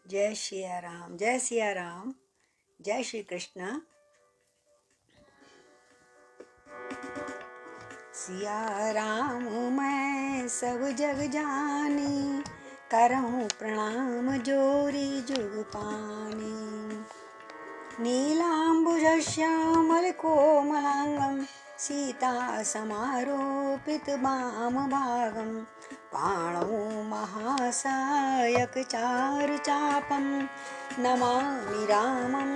जय सिया राम, जय सिया राम, जय श्री कृष्ण। सिया राम मैं सब जग जानी, करहूँ प्रणाम जोरी जुग पानी। नीलाम्बुजश्यामल कोमलांगं, सीता समारोपित वामभागं। पाणौ महासायक चारुचापं, नमामि रामं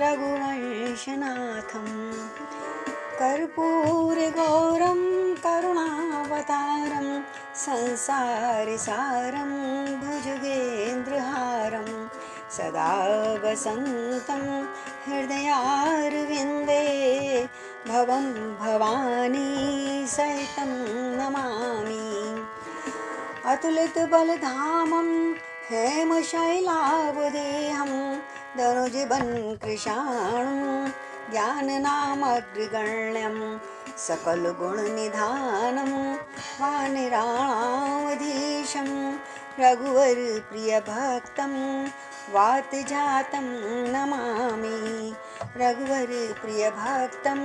रघुवंशनाथम्। कर्पूरगौरं करुणावतारं, संसारसारं भुजगेन्द्रहारं। सदा वसन्तं हृदयारविन्दे, भवं भवानी सहितं नमामि। अतुलितबलधामं हेमशैलावदेहं, दनुजवनकृशाणुं ज्ञाननामग्रगण्यं। सकलगुणनिधानं वानराणामधीशं, रघुवरप्रियभक्तं वातजातं नमामि। रघुवरप्रियभक्तं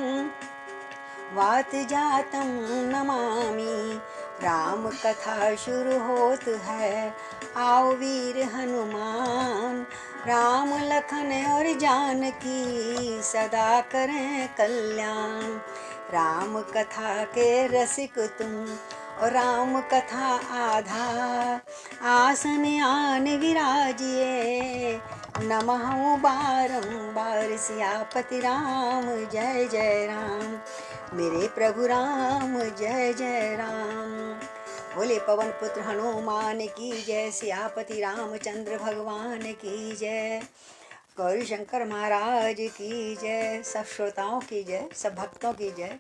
वातजातं नमामि। राम कथा शुरू होत है, आओ वीर हनुमान। राम लखन और जानकी, सदा करें कल्याण। राम कथा के रसिक तुम, और राम कथा आधार। आसन आन विराजिए, नमः बारंबार। सियापति राम जय जय राम, मेरे प्रभु राम जय जय राम। बोले पवन पुत्र हनुमान की जय, सियापति रामचंद्र भगवान की जय, गौरी शंकर महाराज की जय, सब श्रोताओं की जय, सब भक्तों की जय।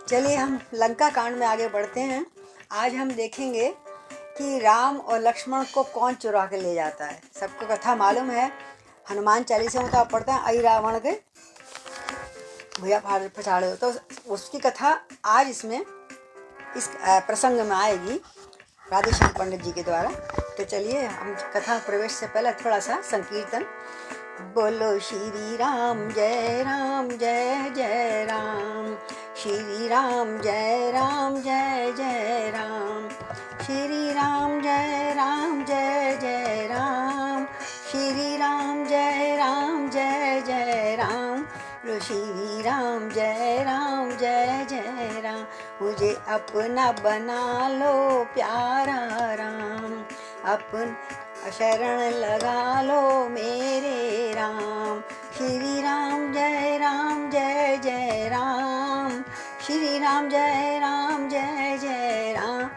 चलिए हम लंका कांड में आगे बढ़ते हैं। आज हम देखेंगे कि राम और लक्ष्मण को कौन चुरा के ले जाता है। सबको कथा मालूम है, हनुमान चालीसा में तो पढ़ते हैं, आई रावण के भैया पछाड़े हो। तो उसकी कथा आज इसमें इस प्रसंग में आएगी राधेश्याम पंडित जी के द्वारा। तो चलिए हम कथा प्रवेश से पहले थोड़ा सा संकीर्तन। बोलो श्री राम जय जय राम, श्री राम जय जय राम, श्री राम जय जय राम, श्री राम जय जय राम। श्री राम जय जय राम, मुझे अपना बना लो प्यारा राम। अपन शरण लगा लो मेरे राम। श्री राम जय जय राम, श्री राम जय जय राम।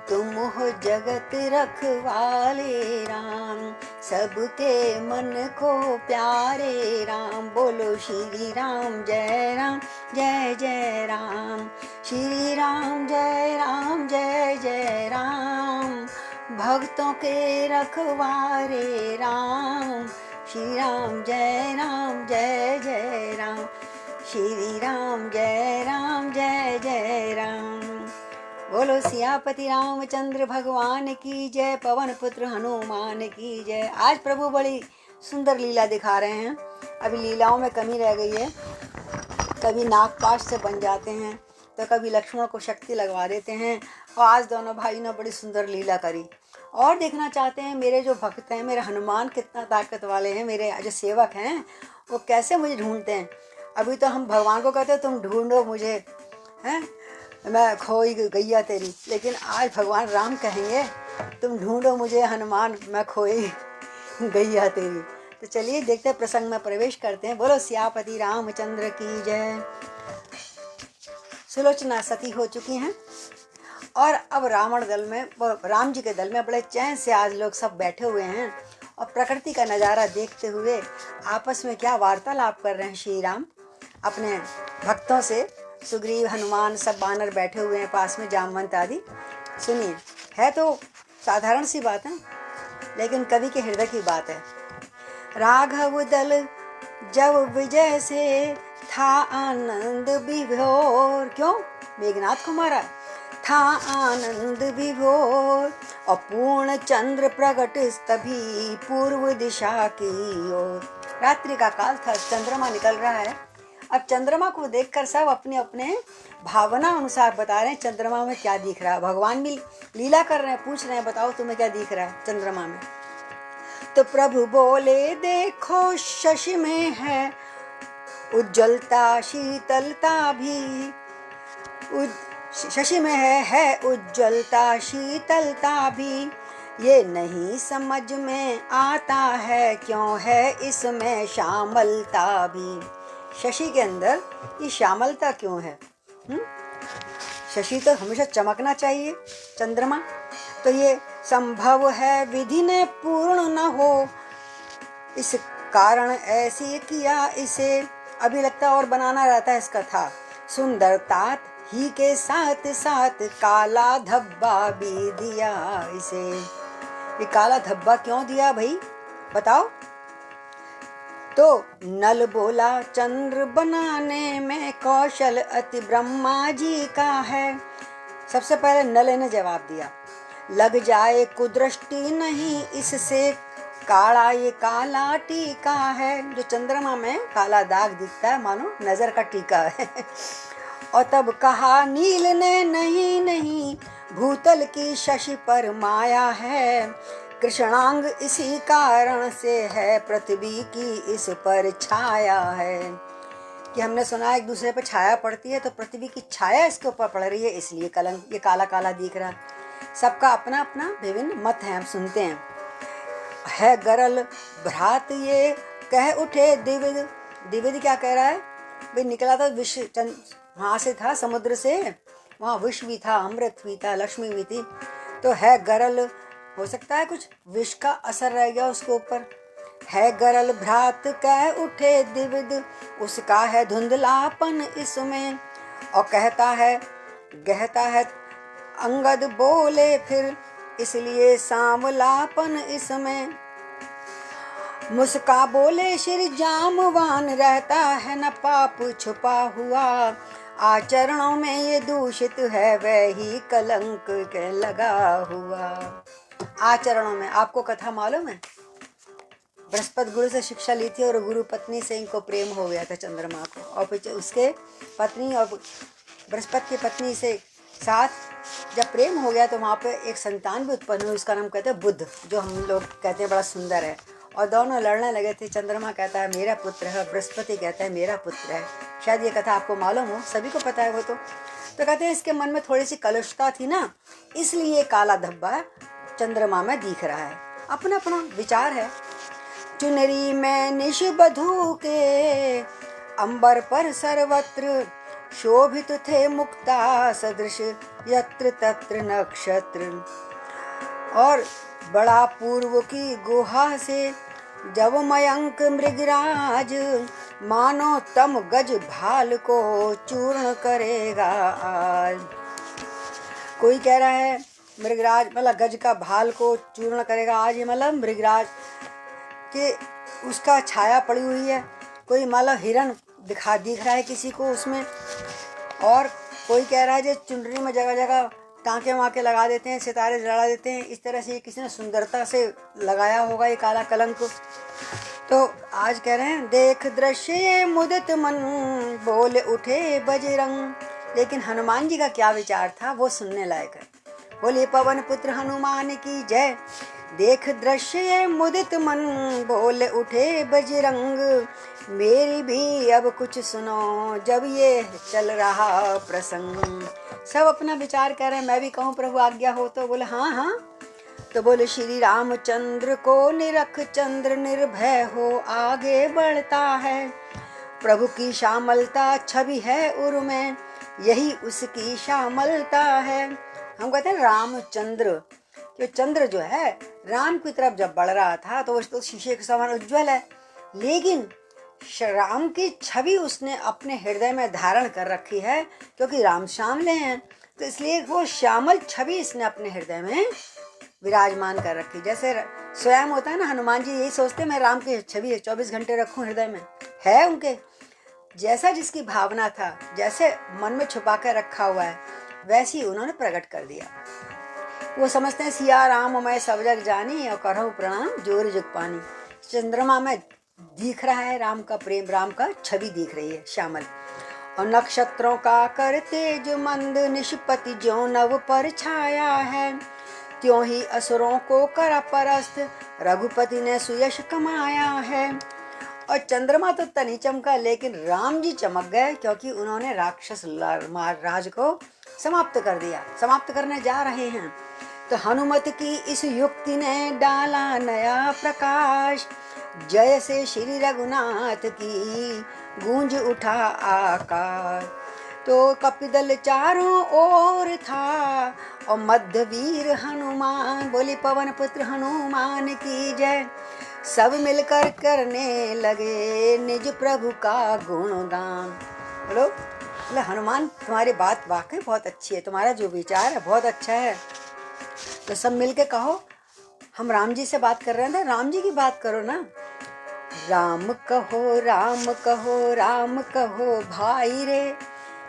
तुम हो जगत रखवाले राम, सबके मन को प्यारे राम। बोलो श्री राम जय जय राम, श्री राम जय जय राम। भक्तों के रखवारे राम, श्री राम जय जय राम, श्री राम जय जय राम। बोलो सियापति रामचंद्र भगवान की जय, पवन पुत्र हनुमान की जय। आज प्रभु बड़ी सुंदर लीला दिखा रहे हैं। अभी लीलाओं में कमी रह गई है, कभी नागपाश से बन जाते हैं तो कभी लक्ष्मण को शक्ति लगवा देते हैं। और आज दोनों भाई ने बड़ी सुंदर लीला करी। और देखना चाहते हैं मेरे जो भक्त हैं, मेरे हनुमान कितना ताकत वाले हैं, मेरे जो सेवक हैं वो कैसे मुझे ढूंढते हैं। अभी तो हम भगवान को कहते हैं तुम ढूंढो मुझे, हैं मैं खोई गैया तेरी, लेकिन आज भगवान राम कहेंगे तुम ढूंढो मुझे हनुमान, मैं खोई गैया तेरी। तो चलिए देखते हैं, प्रसंग में प्रवेश करते हैं। बोलो सियापति रामचंद्र की जय। सुलोचना सती हो चुकी हैं और अब राम जी के दल में बड़े चैन से आज लोग सब बैठे हुए हैं और प्रकृति का नज़ारा देखते हुए आपस में क्या वार्तालाप कर रहे हैं। श्री राम अपने भक्तों से, सुग्रीव हनुमान सब बानर बैठे हुए हैं पास में, जामवंत आदि। सुनिए, है तो साधारण सी बात है लेकिन कवि के हृदय की बात है। राघव दल जब विजय से था आनंद विभोर, क्यों मेघनाथ को मारा, था आनंद विभोर, और पूर्ण चंद्र प्रगट तभी पूर्व दिशा की ओर। रात्रि का काल था, चंद्रमा निकल रहा है। अब चंद्रमा को देखकर सब अपने अपने भावना अनुसार बता रहे हैं चंद्रमा में क्या दिख रहा है। भगवान भी लीला कर रहे हैं, पूछ रहे हैं बताओ तुम्हें क्या दिख रहा है चंद्रमा में। तो प्रभु बोले देखो शशि में है उज्जवलता शीतलता भी, शशि में है उज्जवलता शीतलता भी, ये नहीं समझ में आता है क्यों है इसमें श्यामलता भी। शशि के अंदर ये श्यामलता क्यों है? शशि तो हमेशा चमकना चाहिए, चंद्रमा तो ये संभव है विधि ने पूर्ण न हो, इस कारण ऐसी किया इसे। अभी लगता और बनाना रहता है इसका था। सुंदरता ही के साथ साथ काला धब्बा भी दिया इसे। ये काला धब्बा क्यों दिया भाई बताओ? तो नल बोला चंद्र बनाने में कौशल अति ब्रह्मा जी का है। सबसे पहले नल ने जवाब दिया, लग जाए कुदृष्टि नहीं इससे काला ये काला टीका है। जो चंद्रमा में काला दाग दिखता है मानो नजर का टीका है। और तब कहा नील ने नहीं नहीं भूतल की शशि पर माया है, कृष्णांग इसी कारण से है पृथ्वी की इस पर छाया है। कि हमने सुना एक दूसरे पर छाया पड़ती है तो पृथ्वी की छाया इसके ऊपर पड़ रही है, इसलिए कलंक ये काला काला दिख रहा है। सबका अपना अपना विभिन्न मत है, हम सुनते हैं। है गरल भ्रात ये कह उठे दिविद। दिविद क्या कह रहा है भाई? निकला था विष, वहाँ से था समुद्र से, वहाँ विष भी था, अमृत भी था, लक्ष्मी भी थी। तो है गरल, हो सकता है कुछ विष का असर रह गया उसके ऊपर। है गरल भ्रात कह उठे दिविद, उसका है धुंधलापन इसमें। और कहता है अंगद बोले फिर, इसलिए सांवलापन इसमें। मुस्का बोले श्री जामवान, रहता है न पाप छुपा हुआ, आचरणों में ये दूषित है वही कलंक के लगा हुआ। आचरणों में आपको कथा मालूम है? बृहस्पति गुरु से शिक्षा ली थी और गुरु पत्नी से इनको प्रेम हो गया था चंद्रमा को, और फिर उसके पत्नी और बृहस्पति की पत्नी से साथ जब प्रेम हो गया तो वहाँ पे एक संतान भी उत्पन्न हुई, उसका नाम कहते हैं बुध, जो हम लोग कहते हैं बड़ा सुंदर है। और दोनों लड़ने लगे थे, चंद्रमा कहता है मेरा पुत्र है, बृहस्पति कहता है मेरा पुत्र है। शायद ये कथा आपको मालूम हो, सभी को पता है वो तो कहते हैं इसके मन में थोड़ी सी कलुषता थी ना, इसलिए काला धब्बा चंद्रमा में दिख रहा है। अपना अपना विचार है। चुनरी में निश बधू के अंबर पर सर्वत्र, शोभित थे मुक्ता सदृश यत्र तत्र नक्षत्र। और बड़ा पूर्व की गुहा से जब मयंक मृगराज, मानो तम गज भाल को चूर्ण करेगा आज। कोई कह रहा है मृगराज मतलब गज का भाल को चूर्ण करेगा आज, ये मतलब मृगराज के उसका छाया पड़ी हुई है। कोई मतलब हिरण दिख रहा है किसी को उसमें। और कोई कह रहा है जो चुनरी में जगह जगह टाँके वाँके लगा देते हैं, सितारे जला देते हैं, इस तरह से किसी ने सुंदरता से लगाया होगा ये काला कलंक। तो आज कह रहे हैं देख दृश्य मुदित मन, बोले उठे बजरंग। लेकिन हनुमान जी का क्या विचार था वो सुनने लायक है। बोले पवन पुत्र हनुमान की जय। देख दृश्य मुदित मन, बोले उठे बजरंग, मेरी भी अब कुछ सुनो जब ये चल रहा प्रसंग। सब अपना विचार कर रहे हैं, मैं भी कहूँ प्रभु आज्ञा हो तो। बोले हाँ हाँ। तो बोले श्री रामचंद्र को निरख चंद्र निर्भय हो आगे बढ़ता है, प्रभु की श्यामलता छवि है उर में, यही उसकी श्यामलता है। हम कहते हैं रामचंद्र, जो चंद्र जो है राम की तरफ जब बढ़ रहा था तो वो तो शीशे के समान उज्ज्वल है, लेकिन राम की छवि उसने अपने हृदय में धारण कर रखी है, क्योंकि राम श्यामले हैं तो इसलिए वो श्यामल छवि इसने अपने हृदय में विराजमान कर रखी। जैसे स्वयं होता है ना, हनुमान जी यही सोचते मैं राम की छवि 24 घंटे रखूं हृदय में, है उनके। जैसा जिसकी भावना था, जैसे मन में छुपा कर रखा हुआ है वैसे ही उन्होंने प्रकट कर दिया। वो समझते हैं सिया राम मैं सब जग जानी और करहूँ प्रणाम जोर जुग पानी। चंद्रमा में दिख रहा है राम का प्रेम, राम का छवि दिख रही है श्यामल। और नक्षत्रों का कर तेज मंद निष्पति जो नव पर छाया है, त्यों ही असुरों को करा परस्त रघुपति ने सुयश कमाया है। और चंद्रमा तो तनी चमका, लेकिन राम जी चमक गए, क्योंकि उन्होंने राक्षस राज को समाप्त कर दिया, समाप्त करने जा रहे हैं। तो हनुमत की इस युक्ति ने डाला नया प्रकाश, जय से श्री रघुनाथ की गूंज उठा आकाश। तो कपिदल चारों ओर था और मध्य वीर हनुमान, बोली पवन पुत्र हनुमान की जय। सब मिलकर करने लगे निज प्रभु का गुणगान। बोलो बोले हनुमान तुम्हारी बात वाकई बहुत अच्छी है, तुम्हारा जो विचार है बहुत अच्छा है। तो सब मिलके कहो, हम राम जी से बात कर रहे हैं, राम जी की बात करो ना। राम कहो राम कहो राम कहो भाई रे,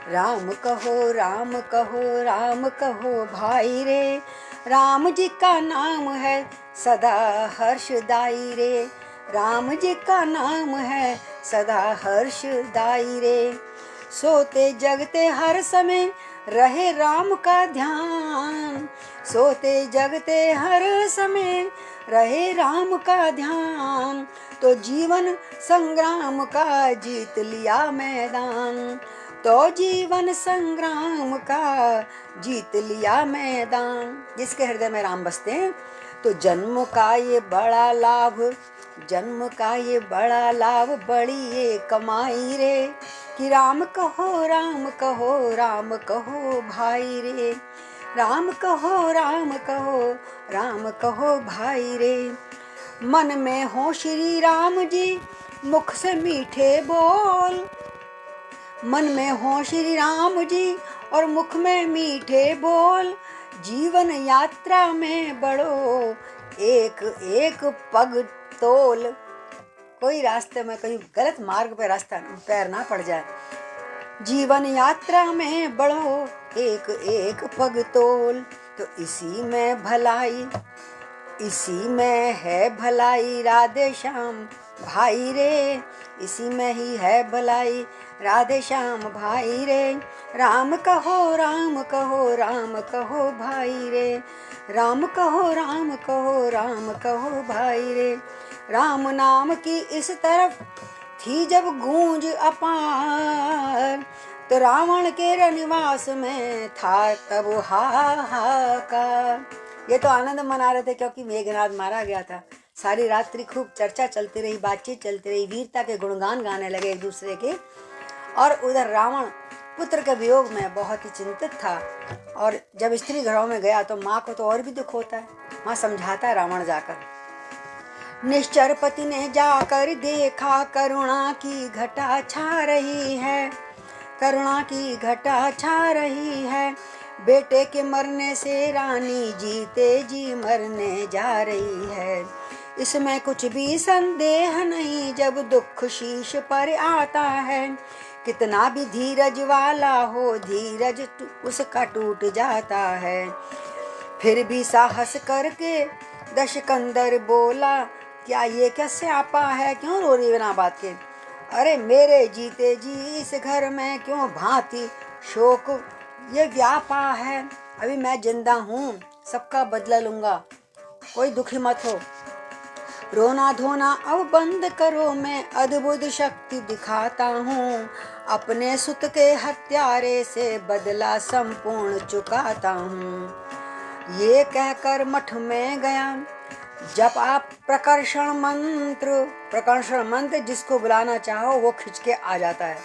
राम कहो राम कहो राम कहो भाई रे। राम जी का नाम है सदा हर्षदाई रे, राम जी का नाम है सदा हर्षदाई रे। सोते जगते हर समय रहे राम का ध्यान, सोते जगते हर समय रहे राम का ध्यान। तो जीवन संग्राम का जीत लिया मैदान, तो जीवन संग्राम का जीत लिया मैदान। जिसके हृदय में राम बसते हैं तो जन्म का ये बड़ा लाभ, जन्म का ये बड़ा लाभ, बड़ी ये कमाई रे। कि राम कहो राम कहो राम कहो भाई रे, राम कहो राम कहो राम कहो भाई रे। मन में हो श्री राम जी मुख से मीठे बोल, मन में हो श्री राम जी और मुख में मीठे बोल। जीवन यात्रा में बढ़ो एक एक पग तोल, कोई रास्ते में कहीं गलत मार्ग पे रास्ता पैर ना पड़ जाए। जीवन यात्रा में बढ़ो एक एक पग तोल। तो इसी में भलाई, इसी में है भलाई राधे श्याम भाई रे, इसी में ही है भलाई राधे श्याम भाई रे। राम कहो राम कहो राम कहो भाई रे, राम कहो राम कहो राम कहो भाई रे। राम नाम की इस तरफ थी जब गूंज अपार, तो रावण के रनिवास में था तब हाहाकार। ये तो आनंद मना रहे थे क्योंकि मेघनाद मारा गया था। सारी रात्रि खूब चर्चा चलती रही, बातचीत चलती रही, वीरता के गुणगान गाने लगे एक दूसरे के। और उधर रावण पुत्र के वियोग में बहुत ही चिंतित था। और जब स्त्री घरों में गया तो माँ को तो और भी दुख होता है। माँ समझाता है रावण जाकर, निश्चर पति ने जाकर देखा करुणा की घटा छा रही है, करुणा की घटा छा रही है। बेटे के मरने से रानी जीते जी मरने जा रही है। इसमें कुछ भी संदेह नहीं, जब दुख शीश पर आता है। कितना भी धीरज वाला हो धीरज उसका टूट जाता है। फिर भी साहस करके दशकंदर बोला, क्या ये क्या स्यापा है, क्यों रो रही बिना बात के। अरे मेरे जीते जी इस घर में क्यों भांति शोक ये व्यापा है। अभी मैं जिंदा हूँ, सबका बदला लूंगा, कोई दुखी मत हो। रोना धोना अब बंद करो, मैं अद्भुत शक्ति दिखाता हूँ। अपने सुत के हत्यारे से बदला संपूर्ण चुकाता हूँ। ये कहकर मठ में गया, जब आप प्रकर्षण मंत्र जिसको बुलाना चाहो वो खिंच के आ जाता है।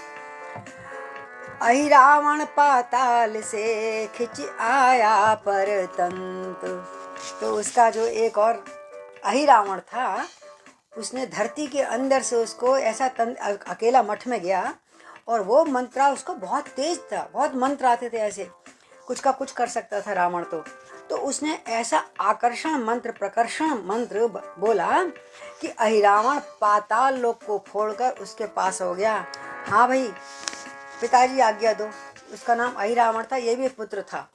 अहि रावण पाताल से खिंच आया पर तंत्र। तो उसका जो एक और अहि रावण था, उसने धरती के अंदर से उसको ऐसा अकेला मठ में गया। और वो मंत्रा उसको बहुत तेज था, बहुत मंत्र आते थे, ऐसे कुछ का कुछ कर सकता था रावण। तो उसने ऐसा आकर्षण मंत्र प्रकर्षण मंत्र बोला कि अहिरावण पाताल लोक को फोड़कर उसके पास हो गया। हाँ भाई पिताजी आज्ञा दो, उसका नाम अहिरावण था, ये भी पुत्र था।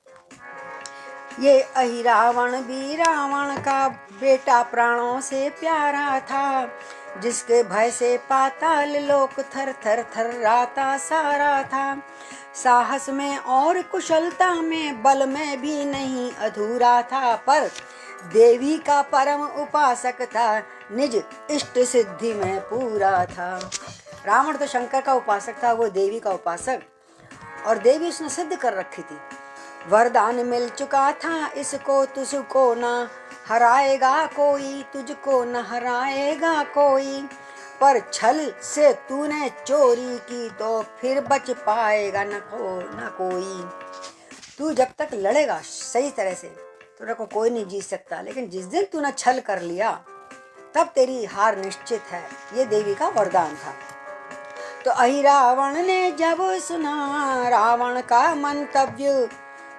ये अहिरावण भी रावण का बेटा प्राणों से प्यारा था, जिसके भय से पाताल लोक थर थर थर्राता सारा था। साहस में और कुशलता में, बल में भी नहीं अधूरा था, पर देवी का परम उपासक था, निज इष्ट सिद्धि में पूरा था। रावण तो शंकर का उपासक था, वो देवी का उपासक, और देवी उसने सिद्ध कर रखी थी। वरदान मिल चुका था इसको, तुझको न हराएगा कोई, तुझको न हराएगा कोई, पर छल से तूने चोरी की तो फिर बच पाएगा न कोई। तू जब तक लड़ेगा सही तरह से तो को कोई नहीं जीत सकता, लेकिन जिस दिन तूने छल कर लिया तब तेरी हार निश्चित है। ये देवी का वरदान था। तो अहिरावण ने जब सुना रावण का मंतव्य,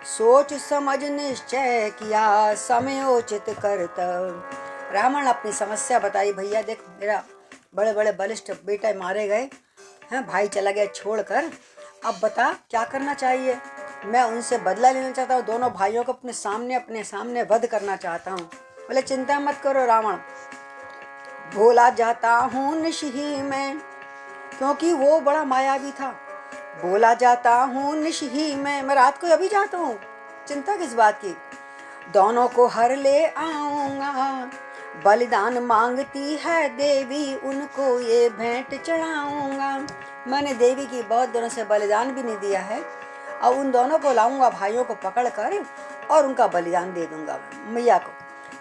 सोच समझ निश्चय किया समयोचित कर्तव्य। रावण अपनी समस्या बताई, भैया देख मेरा बड़े बड़े बलिष्ठ बेटा मारे गए हैं, भाई चला गया छोड़कर, अब बता क्या करना चाहिए। मैं उनसे बदला लेना चाहता हूँ, दोनों भाइयों को अपने सामने वध करना चाहता हूँ। बोले चिंता मत करो रावण, भोला जाता हूँ निश ही में, क्योंकि वो बड़ा मायावी था। बोला जाता हूँ निश ही में, मैं रात को अभी जाता हूँ, चिंता किस बात की। दोनों को हर ले आऊंगा, बलिदान मांगती है देवी, उनको ये भेंट चढ़ाऊंगा। मैंने देवी की बहुत दिनों से बलिदान भी नहीं दिया है, और उन दोनों को लाऊंगा, भाइयों को पकड़ कर, और उनका बलिदान दे दूंगा मैया को।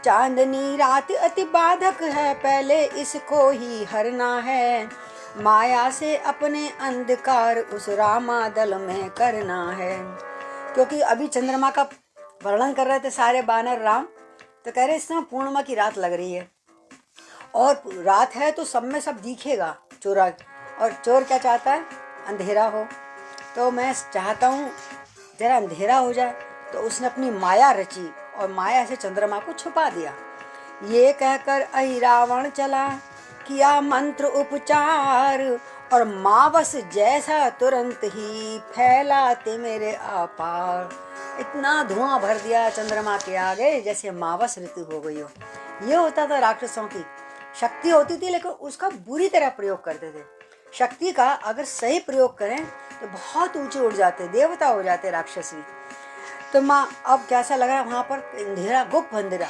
चांदनी रात अति बाधक है, पहले इसको ही हरना है, माया से अपने अंधकार उस रामादल में करना है। क्योंकि अभी चंद्रमा का वर्णन कर रहे थे सारे बानर राम, तो कह रहे इस समय पूर्णिमा की रात लग रही है, और रात है तो सब में सब दिखेगा चोरा, और चोर क्या चाहता है, अंधेरा हो। तो मैं चाहता हूँ जरा अंधेरा हो जाए, तो उसने अपनी माया रची और माया से चंद्रमा को छुपा दिया। ये कहकर अहिरावण चला, किया मंत्र उपचार, और मावस जैसा तुरंत ही फैलाते मेरे अपार। इतना धुआं भर दिया चंद्रमा के आगे जैसे मावस ऋतु हो गई हो। ये होता था राक्षसों की शक्ति होती थी, लेकिन उसका बुरी तरह प्रयोग करते थे। शक्ति का अगर सही प्रयोग करें तो बहुत ऊंचे उड़ जाते, देवता हो जाते राक्षस भी। तो माँ अब कैसा लगा वहां पर अंधेरा, गुप्त अंधेरा।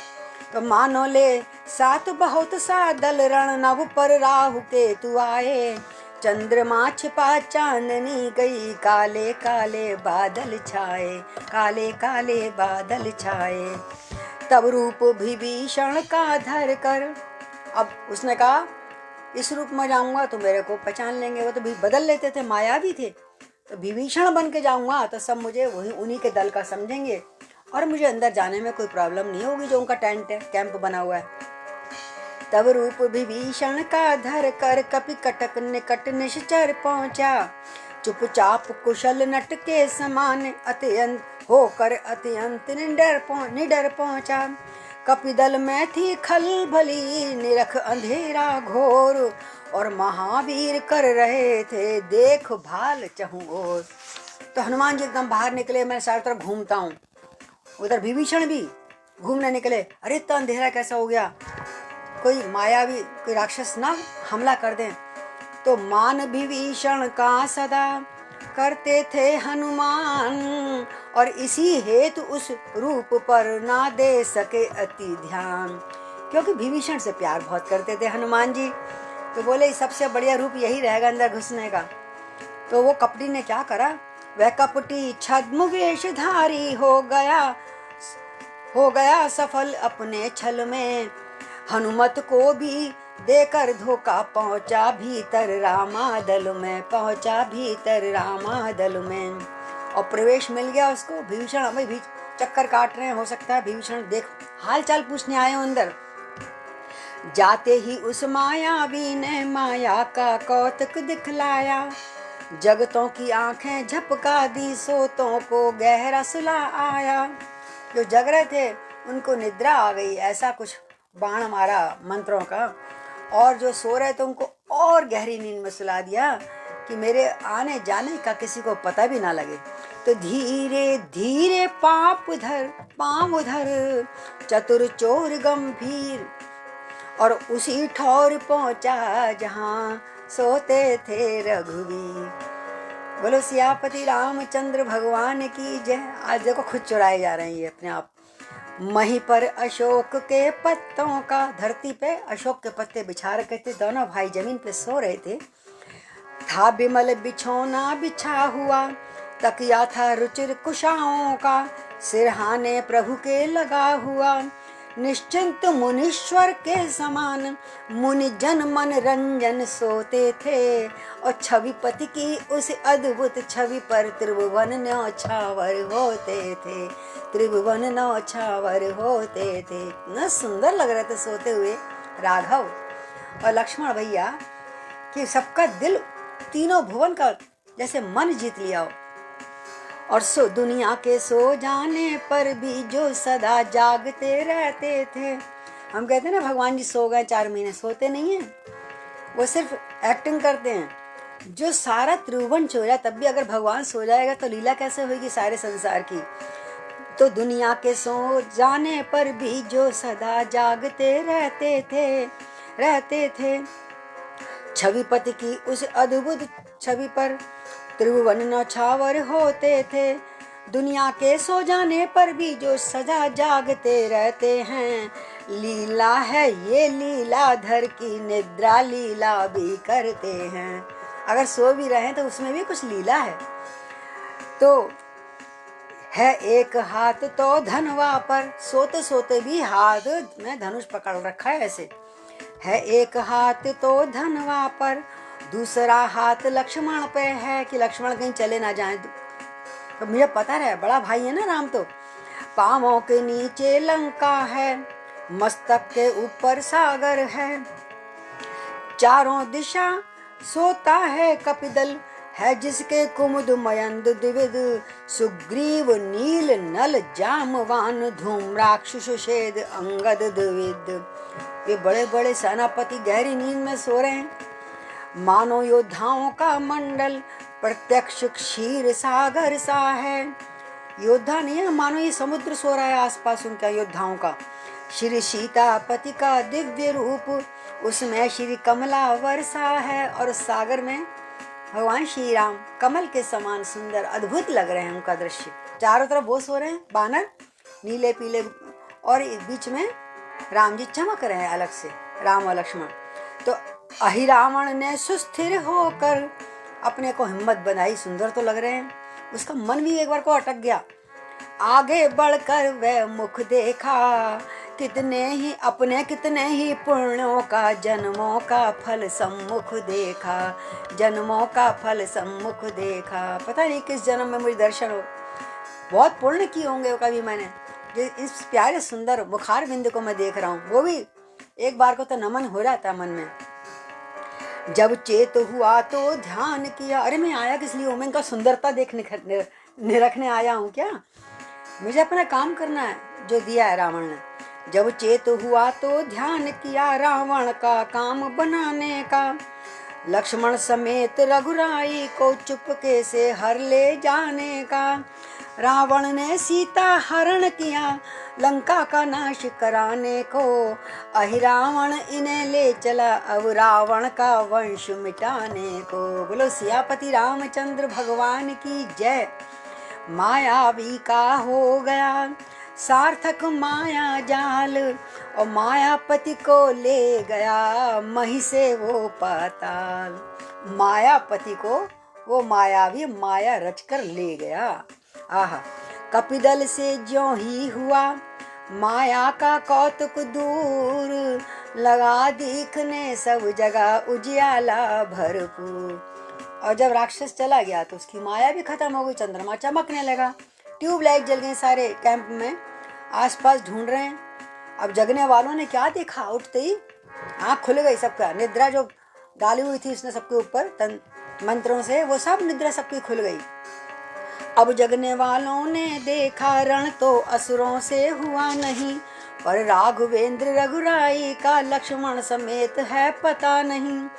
तो मानो ले साथ बहुत सा दल, रण नभ पर राहु के तू आए, चंद्रमा छिपा चांदनी गई, काले काले बादल छाए, काले काले बादल छाए। तब रूप विभीषण का धर कर, अब उसने कहा इस रूप में जाऊंगा तो मेरे को पहचान लेंगे, वो तो भी बदल लेते थे, मायावी थे। तो विभीषण बन के जाऊंगा तो सब मुझे वही उन्हीं के दल का समझेंगे, और मुझे अंदर जाने में कोई प्रॉब्लम नहीं होगी, जो उनका टेंट है, कैंप बना हुआ है। तब रूप विभीषण का धर कर, कपि कटक निकट निश्चर पहुंचा, चुपचाप कुशल नट के समान, अत्यंत होकर अत्यंत निडर पहुंचा। कपिदल में थी खलबली, निरख अंधेरा घोर, और महावीर कर रहे थे देखभाल चहुं ओर। तो हनुमान जी एकदम बाहर निकले, मैं चारों तरफ घूमता हूँ। उधर विभीषण भी घूमने निकले, अरे इतना अंधेरा कैसा हो गया, कोई मायावी कोई राक्षस ना हमला कर दें। तो मान विभीषण का सदा करते थे हनुमान, और इसी हेतु उस रूप पर ना दे सके अति ध्यान। क्योंकि विभीषण से प्यार बहुत करते थे हनुमान जी, तो बोले सबसे बढ़िया रूप यही रहेगा अंदर घुसने का। तो वो कपटी ने क्या करा, वह कपटी छद्म वेशधारी हो गया सफल अपने छल में, हनुमत को भी देकर धोखा पहुंचा भीतर रामादल में, पहुंचा भीतर रामादल में, और प्रवेश मिल गया उसको। विभीषण हमें भी चक्कर काट रहे हैं, हो सकता है विभीषण देख हाल चाल पूछने आए हो अंदर। जाते ही उस मायावी ने माया का कौतुक दिखलाया, जगतों की आंखें झपका दी, सोतों को गहरा सुला आया। जो जग रहे थे उनको निद्रा आ गई, ऐसा कुछ बाण मारा मंत्रों का, और जो सो रहे थे उनको और गहरी नींद में सुला दिया। कि मेरे आने जाने का किसी को पता भी ना लगे। तो धीरे धीरे पाँव उधर चतुर चोर गंभीर, और उसी ठौर पहुंचा जहां सोते थे रघुवीर। बोलो सियापति रामचंद्र भगवान की जय। आज देखो खुद चुराए जा रहे हैं ये अपने आप। मही पर अशोक के पत्तों का, धरती पे अशोक के पत्ते बिछा रखे थे, दोनों भाई जमीन पे सो रहे थे। था बिमल बिछौना बिछा हुआ, तकिया था रुचिर कुशाओं का, सिरहाने प्रभु के लगा हुआ, निश्चिंत मुनीश्वर के समान मुनि जन मन रंजन सोते थे। और छविपति की उस अद्भुत छवि पर त्रिभुवन न्यौछावर होते थे, त्रिभुवन न्यौछावर होते थे। न सुंदर लग रहे थे सोते हुए राघव और लक्ष्मण भैया कि सबका दिल, तीनों भुवन का जैसे मन जीत लिया हो। और दुनिया के सो जाने पर भी जो सदा जागते रहते थे। हम कहते हैं ना भगवान जी सो गए 4 महीने, सोते नहीं हैं, वो सिर्फ एक्टिंग करते हैं। जो सारा त्रिभुवन सो जाए तब भी अगर भगवान सो जाएगा तो लीला कैसे होगी सारे संसार की। तो दुनिया के सो जाने पर भी जो सदा जागते रहते थे छविपति की उस अद्भुत छवि पर त्रिभुवन न्यौछावर होते थे। दुनिया के सो जाने पर भी जो सदा जागते रहते हैं। लीला है ये लीलाधर की, निद्रा लीला भी करते हैं। अगर सो भी रहे तो उसमें भी कुछ लीला है। तो है एक हाथ तो धनवा पर, सोते सोते भी हाथ में धनुष पकड़ रखा है ऐसे। है एक हाथ तो धनवा पर, दूसरा हाथ लक्ष्मण पे है कि लक्ष्मण कहीं चले ना जाएं। तो मुझे पता है बड़ा भाई है ना राम। तो पांवों के नीचे लंका है, मस्तक के ऊपर सागर है, चारों दिशा सोता है कपिदल, है जिसके कुमुद मयंद द्विविद, सुग्रीव नील नल जामवान, धूम्राक्ष शेद अंगद द्विविद। ये बड़े बड़े सेनापति गहरी नींद में सो रहे हैं। मानो योद्धाओं का मंडल प्रत्यक्ष क्षीर सागर सा है। योद्धा नहीं है, मानो ये समुद्र सो रहा है आसपास उनका योद्धाओं का। श्री सीतापति का दिव्य रूप, उसमें श्री कमला वर्षा है, और सागर में भगवान श्री राम कमल के समान सुंदर अद्भुत लग रहे हैं उनका दृश्य। चारों तरफ वो सो रहे हैं बानर नीले पीले, और बीच में राम जी चमक रहे हैं अलग से, राम और लक्ष्मण। तो अहिरावण ने सुस्थिर होकर अपने को हिम्मत बनाई, सुंदर तो लग रहे हैं। उसका मन भी एक बार को अटक गया। आगे बढ़कर वह मुख देखा, कितने ही पुण्यों का जन्मों का फल सम्मुख देखा, जन्मों का फल सम्मुख देखा। पता नहीं किस जन्म में मुझे दर्शन हो, बहुत पुण्य किए होंगे कभी मैंने, इस प्यारे सुंदर बुखार बिंदु को मैं देख रहा हूँ। वो भी एक बार को तो नमन हो रहा था मन में। जब चेत हुआ तो ध्यान किया, अरे मैं आया किस लिए हूँ, मैं इनका सुंदरता देखने निरखने आया हूँ क्या, मुझे अपना काम करना है जो दिया है रावण ने। जब चेत हुआ तो ध्यान किया रावण का काम बनाने का, लक्ष्मण समेत रघुराई को चुपके से हर ले जाने का। रावण ने सीता हरण किया लंका का नाश कराने को, अहिरावण इन्हें ले चला अब रावण का वंश मिटाने को। बोलो सियापति रामचंद्र भगवान की जय। मायावी का हो गया सार्थक माया जाल, और मायापति को ले गया मही से वो पाताल। मायापति को वो मायावी माया रचकर ले गया। आहा, कपिदल से ज्यों ही हुआ माया का कौतुक दूर, लगा दिखने सब जगह उजियाला भरपूर। और जब राक्षस चला गया तो उसकी माया भी खत्म हो गई, चंद्रमा चमकने लगा, ट्यूबलाइट जल गई सारे कैंप में, आसपास ढूंढ रहे हैं। अब जगने वालों ने क्या देखा, उठते ही आँख खुल गई सबका, निद्रा जो डाली हुई थी उसने सबके ऊपर मंत्रों से, वो सब निद्रा सबकी खुल गई। अब जगने वालों ने देखा रण तो असुरों से हुआ नहीं, पर राघवेंद्र रघुराई का लक्ष्मण समेत है पता नहीं।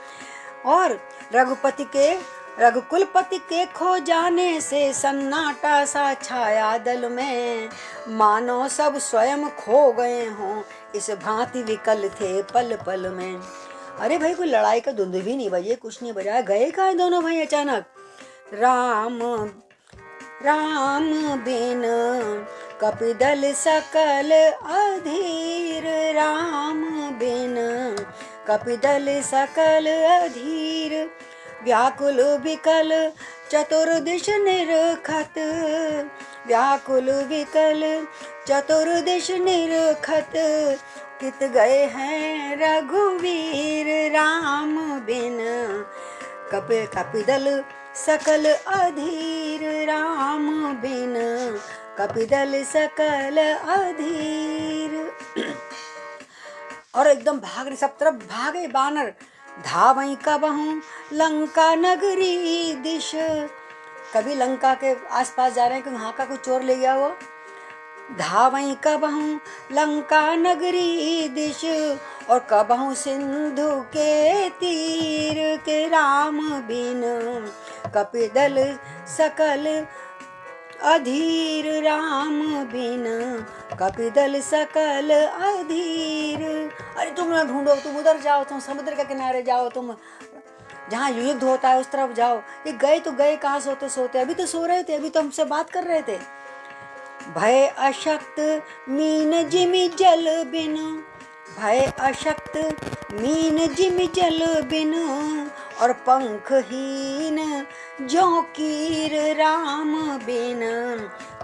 और रघुपति के रघुकुलपति के खो जाने से सन्नाटा सा छाया दल में, मानो सब स्वयं खो गए हों, इस भांति विकल थे पल पल में। अरे भाई, कोई लड़ाई का धुंध भी नहीं बजे, कुछ नहीं बजा, गए कहाँ दोनों भाई अचानक। राम राम बिन कपिदल सकल अधीर, राम बिन कपिदल सकल अधीर, व्याकुल विकल चतुर्दिश निरखत, व्याकुल विकल चतुर्दिश निरखत, कित गए हैं रघुवीर, राम बिन कपिदल सकल अधीर, राम बिन कपिदल सकल अधीर। और एकदम भाग रहे, सब तरफ भागे बानर, धावई कबहूं लंका नगरी दिश। कभी लंका के आसपास जा रहे हैं कि वहां का कोई चोर ले गया हुआ। धावई कबहूं लंका नगरी दिश, और कबहूं सिंधु के तीर, के राम बिन कपिदल सकल अधीर, राम बिन कपिदल सकल अधीर। अरे तुम ना ढूंढो, तुम उधर जाओ, तुम समुद्र के किनारे जाओ, तुम जहाँ युद्ध होता है उस तरफ जाओ। ये गए तो गए कहाँ सोते सोते, अभी तो सो रहे थे, अभी तो हमसे बात कर रहे थे। भय अशक्त मीन जिमि जल बिन, भय अशक्त मीन जिमि जल बिन, और पंखहीन जो कीर, राम बिन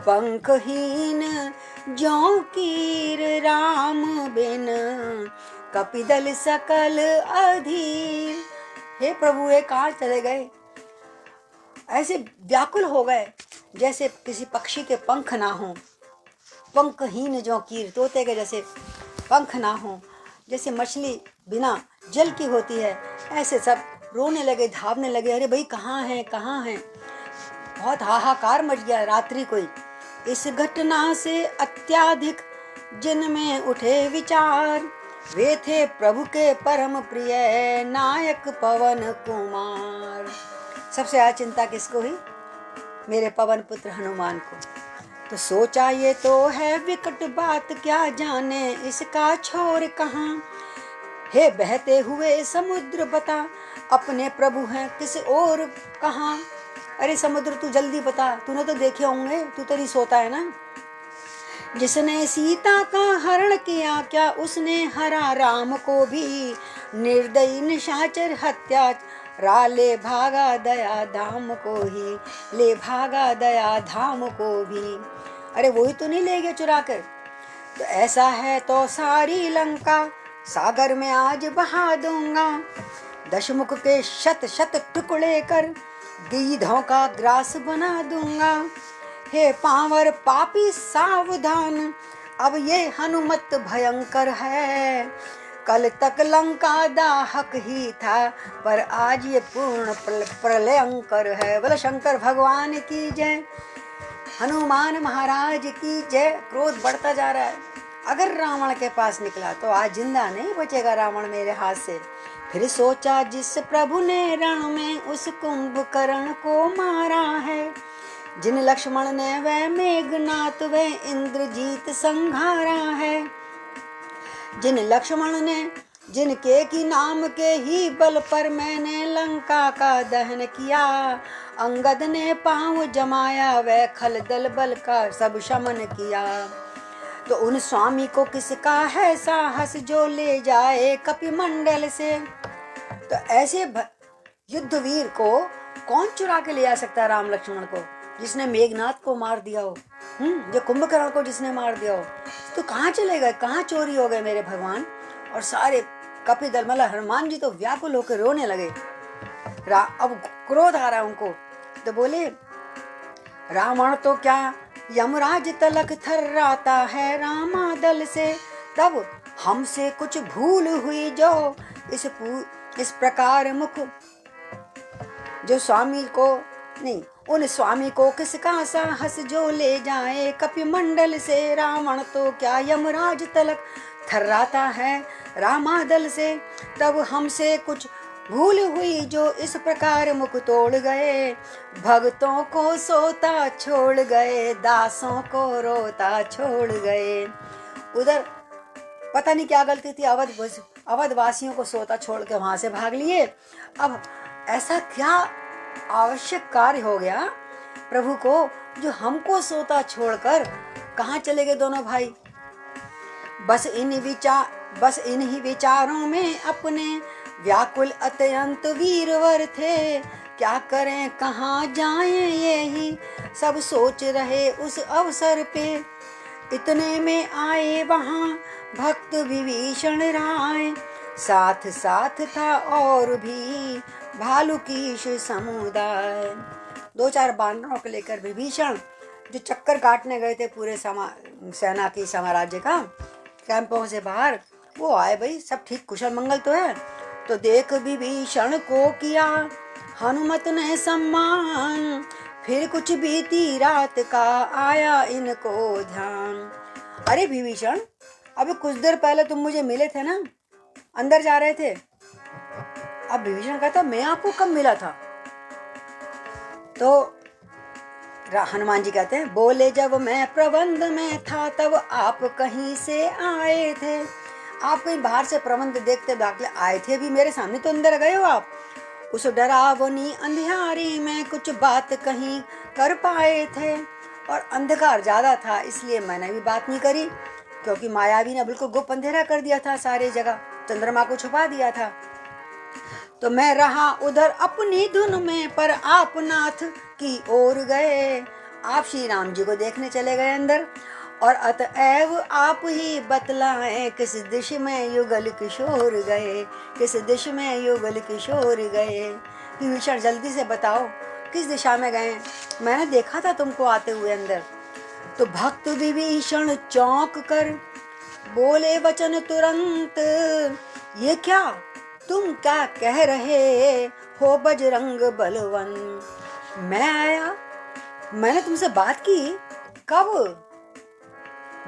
पंखहीन जो कीर, राम बिन कपिदल सकल अधीर। हे प्रभु, हे कहाँ चले गए। ऐसे व्याकुल हो गए जैसे किसी पक्षी के पंख ना हो, पंखहीन जो कीर, तोते के जैसे पंख ना हो, जैसे मछली बिना जल की होती है, ऐसे सब रोने लगे, धावने लगे। अरे भाई कहाँ हैं, कहाँ हैं। बहुत हाहाकार मच गया रात्रि कोई। इस घटना से अत्याधिक जिनमें उठे विचार, वे थे प्रभु के परम प्रिय नायक पवन कुमार। सबसे ज्यादा चिंता किसको हुई? मेरे पवन पुत्र हनुमान को। तो सोचा ये तो है विकट बात, क्या जाने इसका छोर कहाँ। हे बहते हुए समुद्र बता, अपने प्रभु हैं किस और कहाँ। अरे समुद्र तू जल्दी बता, तूने तो देखे होंगे, तू तो नहीं सोता है ना। जिसने सीता का हरण किया, क्या उसने हरा राम को भी। निर्दयी निशाचर हत्या रा ले भागा दया धाम को ही, ले भागा दया धाम को भी। अरे वही तो नहीं ले गया चुरा कर। तो ऐसा है तो सारी लंका सागर में आज बहा दूंगा, दशमुख के शत शत टुकड़े कर गीधों का ग्रास बना दूंगा। हे पावर पापी सावधान, अब ये हनुमत भयंकर है। कल तक लंका दाहक ही था, पर आज ये पूर्ण प्रलयंकर है। बोले शंकर भगवान की जय, हनुमान महाराज की जय। क्रोध बढ़ता जा रहा है। अगर रावण के पास निकला तो आज जिंदा नहीं बचेगा रावण मेरे हाथ से। फिर सोचा जिस प्रभु ने रण में उस कुंभकर्ण को मारा है, जिन लक्ष्मण ने वह मेघनाथ वह इंद्रजीत संघारा है। जिन लक्ष्मण ने जिनके की नाम के ही बल पर मैंने लंका का दहन किया, अंगद ने पांव जमाया वह खल दल बल का सब शमन किया। तो उन स्वामी को किसका है साहस जो ले जाए कपिमंडल से। तो ऐसे युद्धवीर को कौन चुरा के ले आ सकता है राम लक्ष्मण को, जिसने मेघनाथ को मार दिया हो, जो कुंभकर्ण को जिसने मार दिया हो। तो कहाँ चले गए, कहाँ चोरी हो गए मेरे भगवान। और सारे कपिदल मतलब हनुमान जी तो व्याकुल होकर रोने लगे। अब क्रोध आ रहा है उनको। तो बोले रावण तो क्या यमराज तलक थर्राता है रामा दल से। तब हमसे कुछ भूल हुई जो इस प्रकार मुख, जो स्वामी को नहीं उन स्वामी को किसका साहस जो ले जाए कपिमंडल से। रावण तो क्या यमराज तलक थर्राता है रामादल से। तब हमसे कुछ भूल हुई जो इस प्रकार मुख तोड़ गए, भक्तों को सोता छोड़ गए, दासों को रोता छोड़ गए। उधर पता नहीं क्या गलती थी, अवध वासियों को सोता छोड़ के वहां से भाग लिए। अब ऐसा क्या आवश्यक कार्य हो गया प्रभु को जो हमको सोता छोड़कर कहाँ चले गए दोनों भाई। बस इन्हीं विचारों में अपने व्याकुल अत्यंत वीरवर थे, क्या करें कहाँ जाएं यही सब सोच रहे उस अवसर पे। इतने में आए वहाँ भक्त विभीषण राय, साथ साथ था और भी भालू की समुदाय। 2-4 बानरों को लेकर विभीषण जो चक्कर काटने गए थे पूरे सेना की साम्राज्य का कैंपों से बाहर, वो आए। भाई सब ठीक कुशल मंगल तो है। तो देख विभीषण को किया हनुमत ने सम्मान, फिर कुछ बीती रात का आया इनको ध्यान। अरे विभीषण, अभी कुछ देर पहले तुम मुझे मिले थे ना, अंदर जा रहे थे। अब विभीषण कहता मैं आपको कब मिला था? तो हनुमान जी कहते हैं बोले जब मैं प्रबंध में था तब आप कहीं से आए थे। आप कहीं बाहर से प्रबंध देखते दाखिले आए थे, भी मेरे सामने तो अंदर गए हो आप। उस डरावनी अंधियारी में कुछ बात कहीं कर पाए थे, और अंधकार ज्यादा था इसलिए मैंने भी बात नहीं करी, क्योंकि मायावी ने बिल्कुल गुप्त अंधेरा कर दिया था, सारी जगह चंद्रमा को छुपा दिया था। तो मैं रहा उधर अपनी धुन में, पर आप नाथ की ओर गए। आप श्री राम जी को देखने चले गए अंदर, और अतएव आप ही बतलाएं किस दिश में युगल किशोर गए, किस दिश में युगल किशोर गए। विभीषण जल्दी से बताओ किस दिशा में गए, मैंने देखा था तुमको आते हुए अंदर। तो भक्त विभीषण चौंक कर बोले वचन तुरंत, ये क्या तुम क्या कह रहे हो बजरंग बलवंत। मैं आया, मैंने तुमसे बात की कब?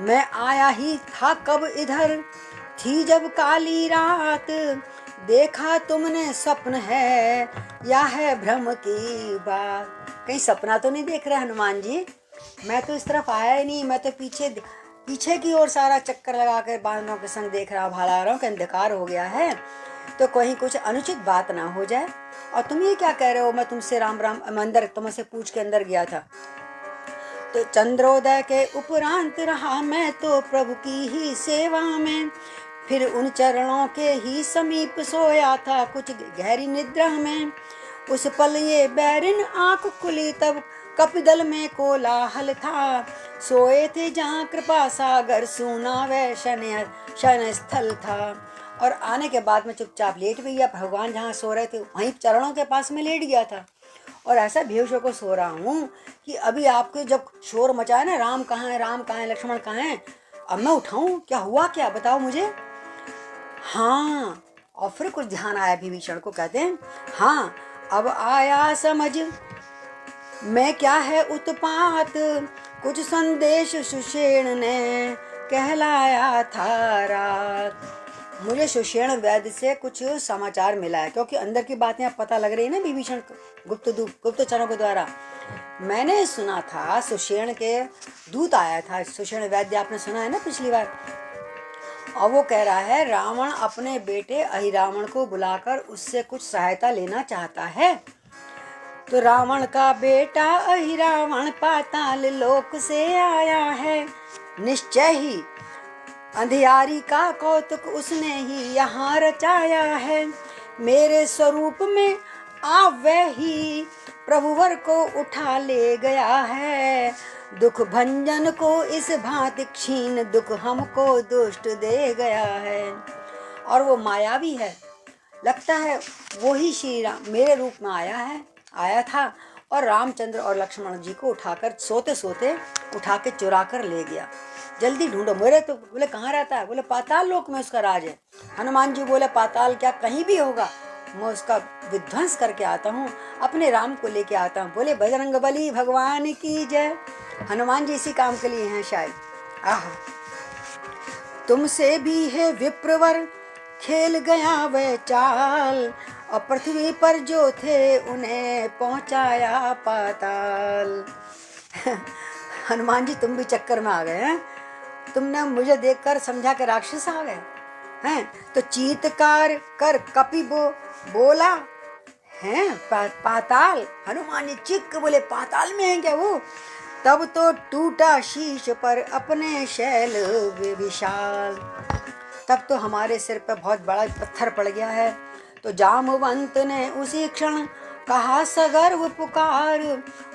मैं आया ही था कब इधर, थी जब काली रात, देखा तुमने स्वप्न है या है भ्रम की बात। कहीं सपना तो नहीं देख रहे हनुमान जी? मैं तो इस तरफ आया ही नहीं, मैं तो पीछे की ओर सारा चक्कर लगा कर बानरों के संग देख रहा भाला रहा हूँ कि अंधकार हो गया है, तो कहीं कुछ अनुचित बात ना हो जाए। और तुम ये क्या कह रहे हो? मैं तुमसे राम राम अंदर तुमसे पूछ के अंदर गया था। तो चंद्रोदय के उपरांत रहा मैं तो प्रभु की ही सेवा में, फिर उन चरणों के ही समीप सोया था कुछ गहरी निद्रा में। उस पल ये बैरिन आंख खुली तब कपिदल में कोलाहल था, सोए थे जहाँ कृपा सागर सूना वह शन स्थल था। और आने के बाद में चुपचाप लेट भी गया, भगवान जहाँ सो रहे थे वहीं चरणों के पास में लेट गया था। और ऐसा बेहोश होकर सो रहा हूँ कि अभी आपके जब शोर मचाया ना, राम कहाँ है, राम कहाँ है, लक्ष्मण कहाँ है, अब मैं उठाऊं? क्या हुआ, क्या बताओ मुझे। हाँ, और फिर कुछ ध्यान आया विभीषण को, कहते हैं हाँ अब आया समझ मैं क्या है उत्पात, कुछ संदेश सुषेण ने कहलाया था रात। मुझे सुषेण वैद्य से कुछ समाचार मिला है, क्योंकि अंदर की बातें पता लग रही है ना विभीषण गुप्तचरों के द्वारा। मैंने सुना था सुषेण के दूत आया था, सुषेण वैद्य आपने सुना है ना पिछली बार। और वो कह रहा है रावण अपने बेटे अहिरावण को बुलाकर उससे कुछ सहायता लेना चाहता है। तो रावण का बेटा अहिरावण पाताल लोक से आया है, निश्चय ही अंधियारी का कौतुक उसने ही यहाँ रचाया है। मेरे स्वरूप में आ वह ही प्रभुवर को उठा ले गया है, दुख भंजन को इस भांति क्षीण दुख हमको दुष्ट दे गया है। और वो मायावी है, लगता है वो ही श्री राम मेरे रूप में आया था और रामचंद्र और लक्ष्मण जी को उठाकर सोते सोते उठा के चुरा कर ले गया। जल्दी ढूंढो मेरे। तो बोले कहाँ रहता है? बोले पाताल लोक में उसका राज है। हनुमान जी बोले पाताल क्या, कहीं भी होगा, मैं उसका विध्वंस करके आता हूँ, अपने राम को लेके आता हूँ। बोले बजरंग बली भगवान की जय। हनुमान जी इसी काम के लिए हैं शायद। आहा, तुमसे भी है विप्रवर खेल गया वह चाल, और पृथ्वी पर जो थे उन्हें पहुंचाया पाताल। हनुमान जी तुम भी चक्कर में आ गए हैं, तुमने मुझे देखकर समझा के राक्षस आ गए हैं। तो चीत्कार कर कपि बोला हैं पाताल। हनुमान जी चीख के बोले पाताल में है क्या वो? तब तो टूटा शीश पर अपने शैल विशाल। तब तो हमारे सिर पर बहुत बड़ा पत्थर पड़ गया है। तो जामवंत ने उसी क्षण कहा सगर्व पुकार,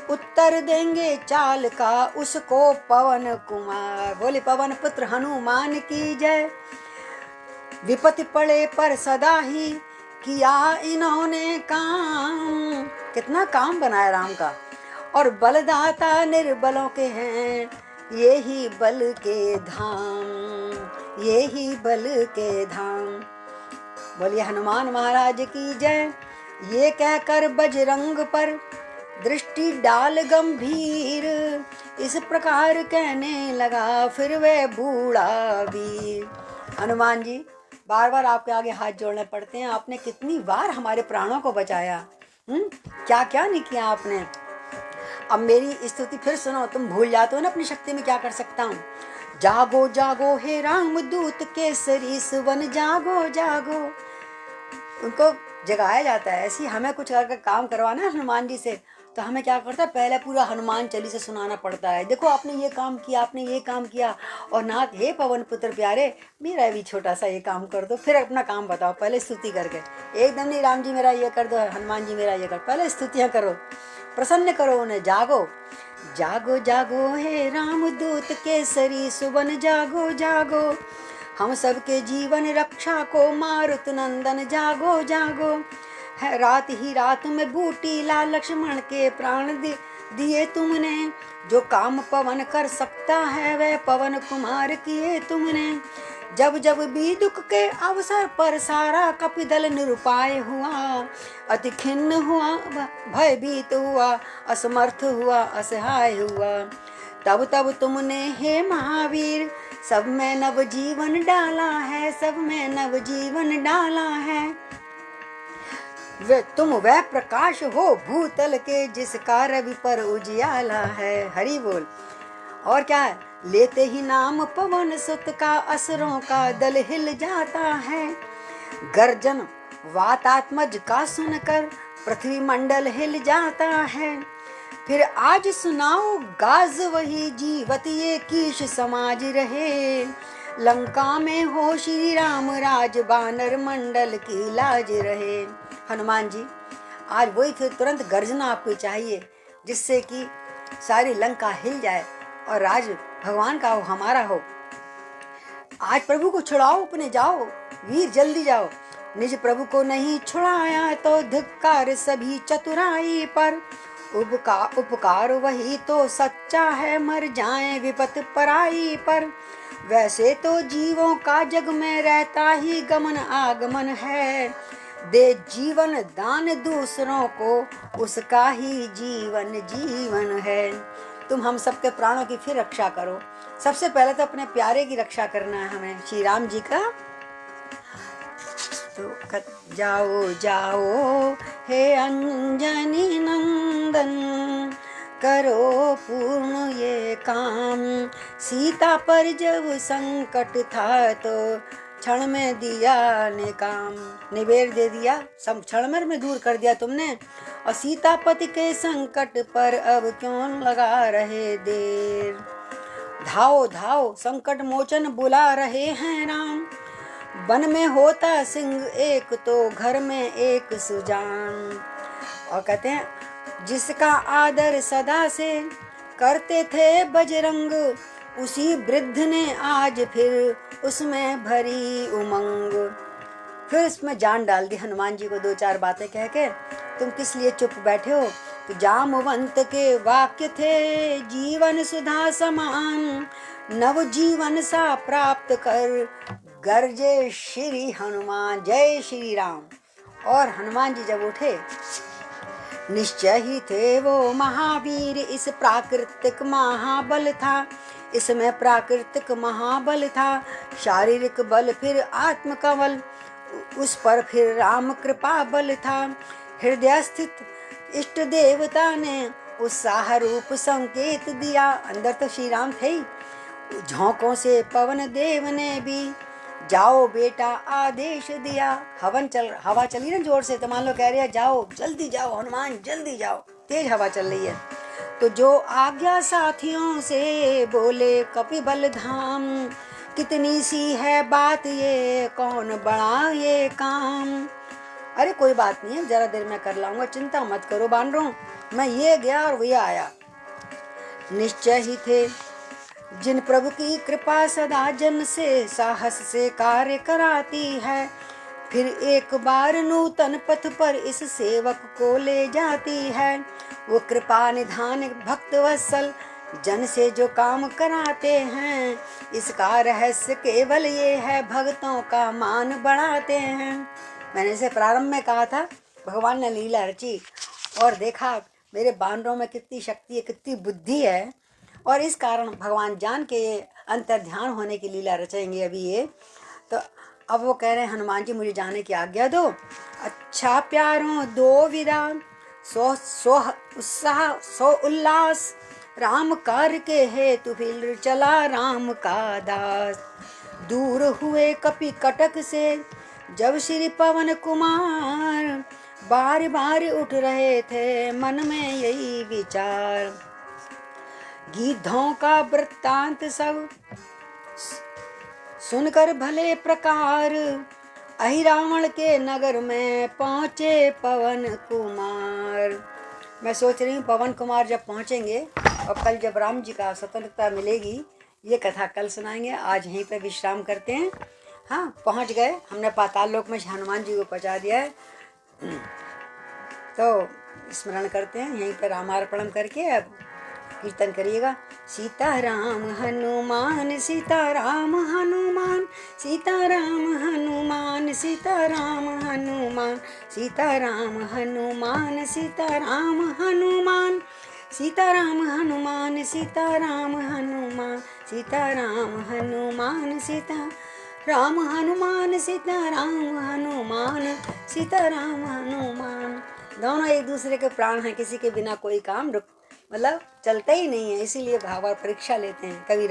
उत्तर देंगे चाल का उसको पवन कुमार। बोले पवन पुत्र हनुमान की जय। विपत्ति पड़े पर सदा ही किया इन्होंने काम। कितना काम बनाया राम का। और बलदाता निर्बलों के हैं ये ही बल के धाम, ये ही बल के धाम। बोलिए हनुमान महाराज की जय। ये कहकर बजरंग पर दृष्टि डाल गंभीर, इस प्रकार कहने लगा फिर वह बूढ़ा वीर। हनुमान जी बार बार आपके आगे हाथ जोड़ने पड़ते हैं। आपने कितनी बार हमारे प्राणों को बचाया, क्या क्या नहीं किया आपने। अब मेरी स्तुति फिर सुनो, तुम भूल जाते हो ना अपनी शक्ति में क्या कर सकता हूँ। जागो जागो हे राम दूत केसरी सुवन, जागो जागो। उनको जगाया जाता है। ऐसी हमें कुछ अगर काम करवाना है हनुमान जी से, तो हमें क्या करता है, पहले पूरा हनुमान चालीसा सुनाना पड़ता है। देखो आपने ये काम किया, आपने ये काम किया, और नाथ हे पवन पुत्र प्यारे मेरा भी छोटा सा ये काम कर दो, फिर अपना काम बताओ पहले स्तुति करके। एकदम नहीं राम जी मेरा ये कर दो, हनुमान जी मेरा ये कर, पहले स्तुतियाँ करो, प्रसन्न करो उन्हें। जागो जागो जागो हे राम दूत केसरी सुवन, जागो जागो हम सबके जीवन रक्षा को मारुत नंदन, जागो जागो। है रात ही रात में बूटी लाल लक्ष्मण के प्राण दिए तुमने, जो काम पवन कर सकता है वह पवन कुमार किए तुमने। जब जब भी दुख के अवसर पर सारा कपिदल निरुपाय हुआ, अति खिन्न हुआ भयभीत हुआ, असमर्थ हुआ असहाय हुआ, तब तब तुमने हे महावीर सब में नव जीवन डाला है, सब में नव जीवन डाला है। वे तुम वह प्रकाश हो भूतल के जिसका रवि पर उजियाला है। हरि बोल। और क्या है, लेते ही नाम पवन सुत का असुरों का दल हिल जाता है। गर्जन वातात्मज का सुनकर पृथ्वी मंडल हिल जाता है। फिर आज सुनाओ गाज वही जीवत ये कीश समाज रहे, लंका में हो श्री राम राज बानर मंडल की लाज रहे। हनुमान जी आज वही फिर तुरंत गर्जना आपको चाहिए, जिससे कि सारी लंका हिल जाए और राज भगवान का हो, हमारा हो। आज प्रभु को छुड़ाओ अपने, जाओ वीर जल्दी जाओ। निज प्रभु को नहीं छुड़ाया तो धिक्कार सभी चतुराई पर, उपकार वही तो सच्चा है मर जाए विपत पराई पर। वैसे तो जीवों का जग में रहता ही गमन आगमन है, दे जीवन दान दूसरों को उसका ही जीवन जीवन है। तुम हम सबके प्राणों की फिर रक्षा करो। सबसे पहले तो अपने प्यारे की रक्षा करना है हमें, श्री राम जी का। तो जाओ जाओ हे अंजनी नंदन, करो पूर्ण ये काम। सीता पर जब संकट था तो क्षण में दिया ने काम, निबेर दे दिया, सब क्षण में दूर कर दिया तुमने। और सीतापति के संकट पर अब क्यों लगा रहे देर। धाओ धाओ संकट मोचन बुला रहे हैं राम, वन में होता सिंह एक तो घर में एक सुजान। और कहते हैं जिसका आदर सदा से करते थे बजरंग, उसी वृद्ध ने आज फिर उसमें भरी उमंग। फिर उसमें जान डाल दी हनुमान जी को दो चार बातें कह के। तुम किस लिए चुप बैठे हो? तो जामवंत के वाक्य थे जीवन सुधा समान, नव जीवन सा प्राप्त कर गर्जे श्री हनुमान। जय श्री राम। और हनुमान जी जब उठे, निश्चय ही थे वो महावीर, इस प्राकृतिक महाबल था, इसमें प्राकृतिक महाबल था, शारीरिक बल फिर आत्म का बल। उस पर फिर राम कृपा बल था। हृदय स्थित इष्ट देवता ने उत्साह रूप संकेत दिया। अंदर तो श्री राम थे ही। झोंकों से पवन देव ने भी जाओ बेटा आदेश दिया। हवा चली ना जोर से, तो मान लो कह रहे हैं जाओ जल्दी जाओ हनुमान जल्दी जाओ, तेज हवा चल रही है। तो जो आज्ञा साथियों से बोले कपिबल धाम, कितनी सी है बात ये कौन बड़ा ये काम। अरे कोई बात नहीं है, जरा देर में कर लाऊंगा, चिंता मत करो बानरों। मैं ये गया और वो आया। निश्चय ही थे जिन प्रभु की कृपा सदा जन से साहस से कार्य कराती है, फिर एक बार नूतन पथ पर इस सेवक को ले जाती है। वो कृपा निधान भक्त वत्सल जन से जो काम कराते हैं, इसका रहस्य केवल ये है भक्तों का मान बढ़ाते हैं। मैंने इसे प्रारंभ में कहा था, भगवान ने लीला रची और देखा मेरे बानरों में कितनी शक्ति है, कितनी बुद्धि है, और इस कारण भगवान जान के ये अंतर ध्यान होने की लीला रचेंगे अभी ये। तो अब वो कह रहे हैं हनुमान जी मुझे जाने की आज्ञा दो। अच्छा प्यारों दो विदा, सो उत्साह सो उल्लास, राम कार्य के हेतु फिर चला राम का दास। दूर हुए कपि कटक से जब श्री पवन कुमार, बार बार उठ रहे थे मन में यही विचार। गिद्धों का वृत्तांत सब सुनकर भले प्रकार, अहि रावण के नगर में पहुँचे पवन कुमार। मैं सोच रही हूँ पवन कुमार जब पहुँचेंगे और कल जब राम जी का स्वतंत्रता मिलेगी, ये कथा कल सुनाएंगे। आज यहीं पे विश्राम करते हैं। हाँ, पहुँच गए हमने पाताल लोक में, हनुमान जी को पहुँचा दिया है। तो स्मरण करते हैं यहीं पर रामार्पणम करके अब कीर्तन करिएगा। सीताराम हनुमान सीताराम हनुमान, सीताराम हनुमान सीताराम हनुमान, सीताराम हनुमान सीताराम हनुमान, सीताराम हनुमान सीताराम हनुमान, सीताराम हनुमान सीताराम हनुमान, सीताराम हनुमान सीताराम हनुमान। दोनों एक दूसरे के प्राण हैं, किसी के बिना कोई काम मतलब चलता ही नहीं है। इसीलिए भगवान परीक्षा लेते हैं, कभी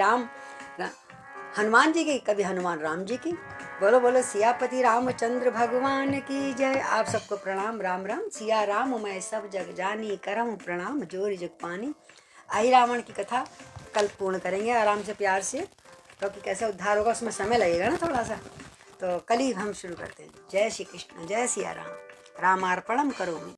हनुमान जी की, कभी हनुमान राम जी की। बोलो बोलो सियापति रामचंद्र भगवान की जय। आप सबको प्रणाम, राम राम। सिया राम मैं सब जग जानी, करम प्रणाम जोरी जग पानी। आई रावण की कथा कल पूर्ण करेंगे आराम से प्यार से, क्योंकि कैसे उद्धार होगा उसमें समय लगेगा ना थोड़ा सा, तो कल ही हम शुरू करते हैं। जय श्री कृष्ण, जय सिया राम। रामार्पणम करोमि।